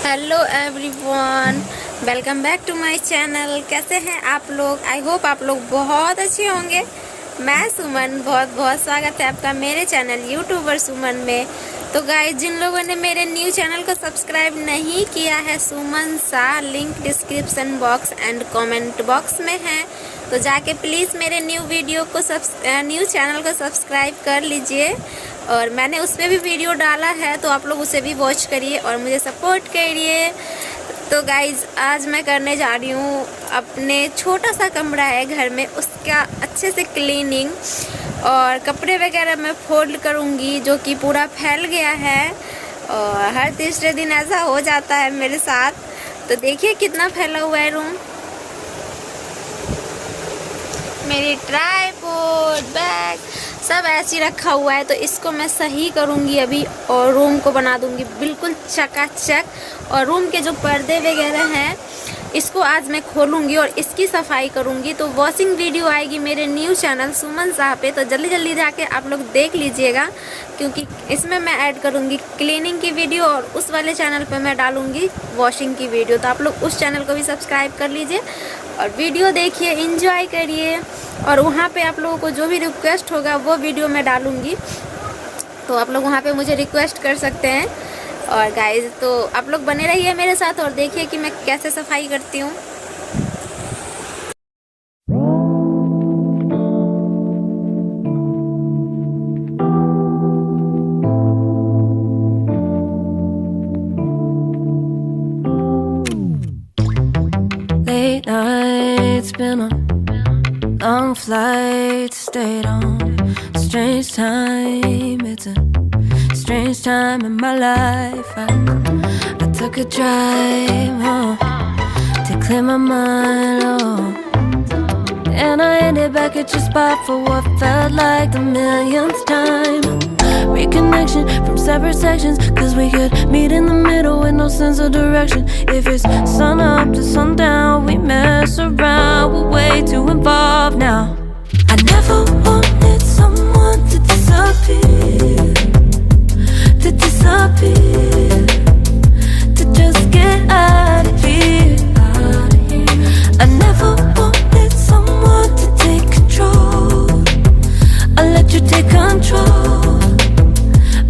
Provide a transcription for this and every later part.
Hello everyone, welcome back to my channel. कैसे हैं आप लोग? आई होप आप लोग बहुत अच्छे होंगे। मैं सुमन, बहुत बहुत स्वागत है आपका मेरे चैनल यूट्यूबर सुमन में। तो गाइस, जिन लोगों ने मेरे न्यू चैनल को सब्सक्राइब नहीं किया है, सुमन सा, link description box and comment box में है, तो जाके प्लीज़ मेरे न्यू चैनल को सब्सक्राइब कर लीजिए। और मैंने उसमें भी वीडियो डाला है, तो आप लोग उसे भी वॉच करिए और मुझे सपोर्ट करिए। तो गाइज़, आज मैं करने जा रही हूँ, अपने छोटा सा कमरा है घर में, उसका अच्छे से क्लीनिंग, और कपड़े वगैरह मैं फोल्ड करूँगी जो कि पूरा फैल गया है। और हर तीसरे दिन ऐसा हो जाता है मेरे साथ। तो देखिए कितना फैला हुआ है रूम। मेरी ट्राइपॉड, बैग सब ऐसे ही रखा हुआ है, तो इसको मैं सही करूँगी अभी और रूम को बना दूँगी बिल्कुल चकाचक। और रूम के जो पर्दे वगैरह हैं, इसको आज मैं खोलूँगी और इसकी सफाई करूँगी। तो वॉशिंग वीडियो आएगी मेरे न्यू चैनल सुमन साहब पे, तो जल्दी जल्दी जाके आप लोग देख लीजिएगा, क्योंकि इसमें मैं ऐड करूँगी क्लीनिंग की वीडियो और उस वाले चैनल पे मैं डालूँगी वॉशिंग की वीडियो। तो आप लोग उस चैनल को भी सब्सक्राइब कर लीजिए और वीडियो देखिए, एंजॉय करिए। और वहाँ पे आप लोगों को जो भी रिक्वेस्ट होगा वो वीडियो मैं डालूँगी, तो आप लोग वहाँ पे मुझे रिक्वेस्ट कर सकते हैं। और गाइस, तो आप लोग बने रहिए मेरे साथ और देखिए कि मैं कैसे सफाई करती हूँ। Late nights, been on long flights, stayed on strange time. It's a strange time in my life. I took a drive home to clear my mind, and I ended back at your spot for what felt like the millionth time. Reconnection from separate sections, cause we could meet in the middle with no sense of direction. If it's sun up to sundown, we mess around, we're way too involved now. I never wanted someone to disappear, to just get out of here. I never wanted someone to take control. I let you take control,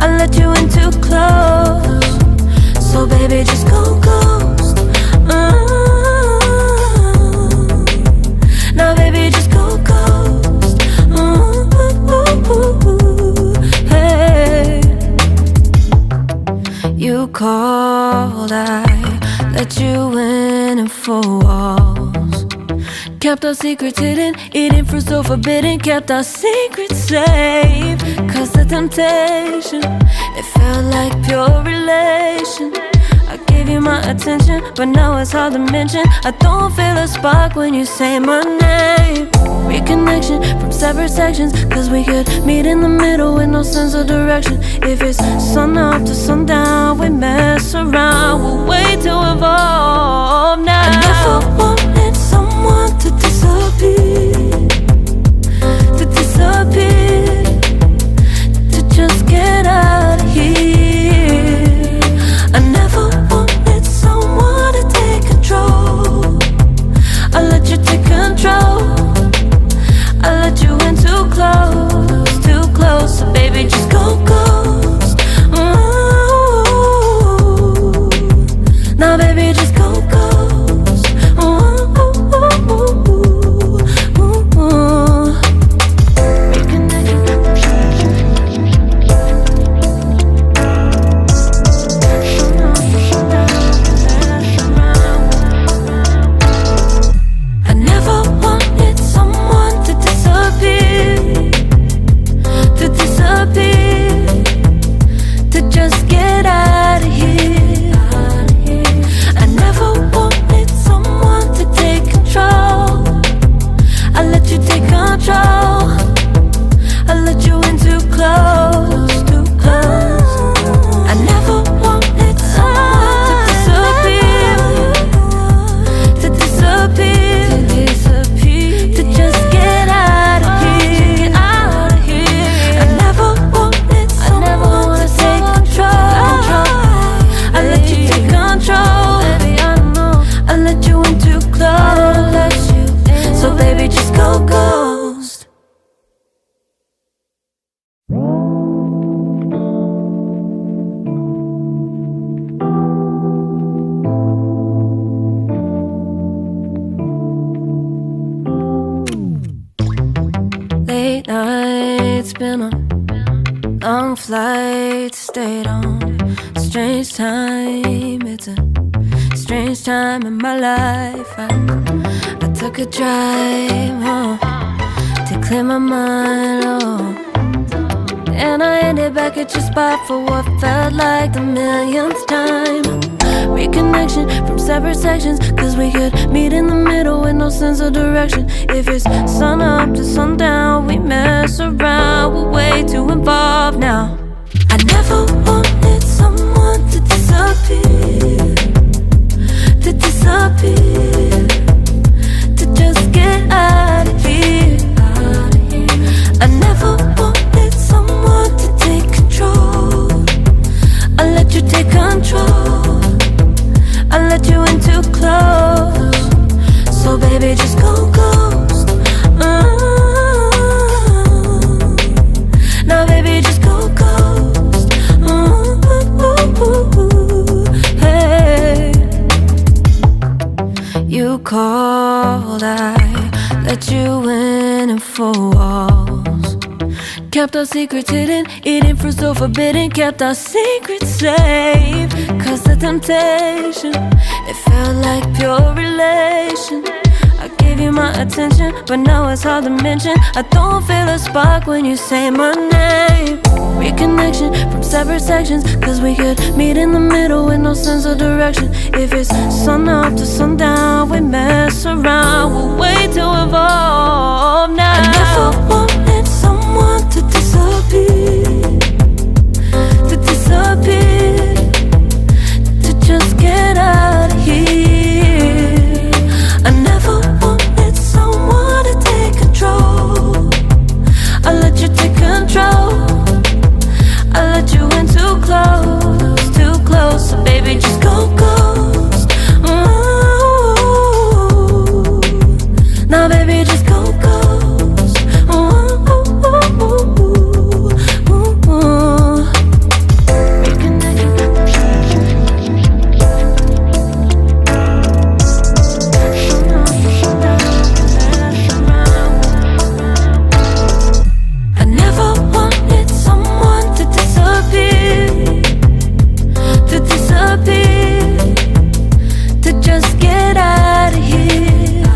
I let you in too close. So baby, just go ghost. Now baby, just go ghost. Hey, you called, I let you in and 4 walls. Kept our secrets hidden, eating fruit so forbidden. Kept our secrets safe, cause the temptation, it felt like pure relation. I gave you my attention, but now it's hard to mention. I don't feel a spark when you say my name. Reconnection from separate sections, cause we could meet in the middle with no sense of direction. If it's sun up to sundown, we mess around, we're way too involved now. I never wanted someone to disappear, to just get out of here. I never wanted someone to take control. I let you take control, I let you in too close. So baby, just go ghost. Ooh. Now baby, just go ghost. I never wanted someone to disappear, to just get out of here. I been a long flight, stayed on a strange time. It's a strange time in my life. I took a drive home to clear my mind, and I ended back at your spot for what felt like the millionth time. Reconnection from separate sections, cause we could meet in the middle with no sense of direction. If it's sun up to sundown, we mess around, we're way too involved now. I never wanted someone to disappear, to disappear, to just get out of here. I never wanted someone to take control. I let you take control, I let you in too close. So baby, just go ghost. Now baby, just go ghost. Hey, you called, I let you in and 4 walls. Kept our secrets hidden, eating fruit so forbidden. Kept our secrets safe, cause the temptation, it felt like pure relation. I gave you my attention, but now it's hard to mention. I don't feel a spark when you say my name. Reconnection from separate sections, cause we could meet in the middle with no sense of direction. If it's sun up to sundown, we mess around, we're way too involved now. I never wanted someone to disappear, to disappear, to just get out of here. I never wanted someone to take control. I let you take control, I let you in too close, too close. So baby, just go ghost. Ooh. Now baby, just go ghost. Ooh. I never wanted someone to disappear, to disappear, to just get out of here.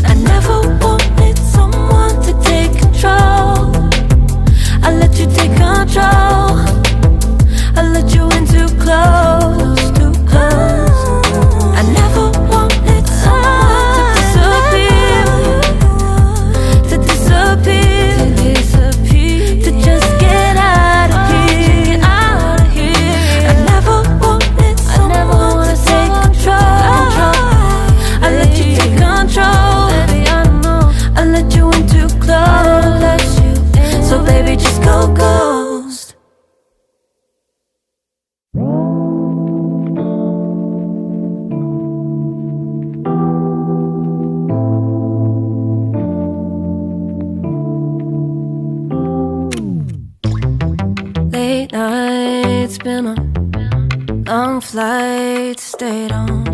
I never wanted someone to take control. I let you take control, I let you in too close, too close. I never wanted someone to disappear, to disappear, to just get out of here, out of here. I never wanted someone to take control. I let you take control, baby, I know. I let you in too close, so baby, just go ghost. Late nights, been a long flight, stayed on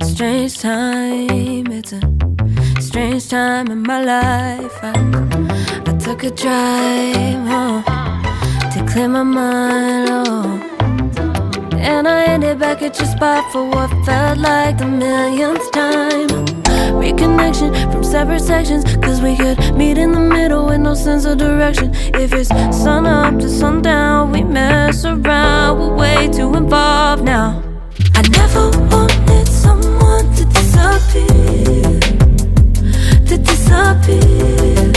a strange time. It's a strange time in my life. I took a drive home to clear my mind, and I ended back at your spot for what felt like the millionth time. Reconnection from separate sections, cause we could meet in the middle with no sense of direction. If it's sun up to sundown, we mess around, we're way too involved now. I never wanted someone to disappear, to disappear,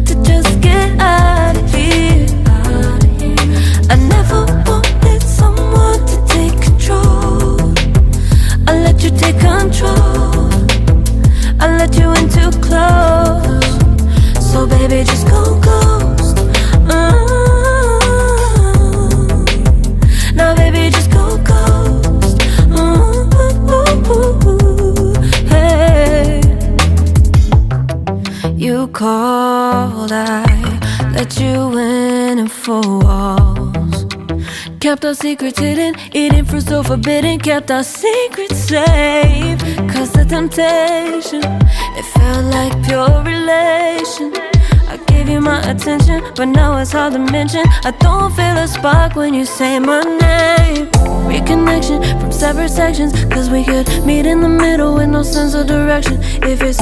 to just get out of here. I never wanted someone to take control. I let you take control, I let you in too close. So baby, just go ghost. Now baby, just go ghost. Hey, you called, I let you in and 4 walls. Kept our secrets hidden, eating fruit so forbidden. Kept our secrets safe, cause the temptation, it felt like pure relation. I gave you my attention, but now it's hard to mention. I don't feel a spark when you say my name. Reconnection from separate sections, cause we could meet in the middle with no sense of direction. If it's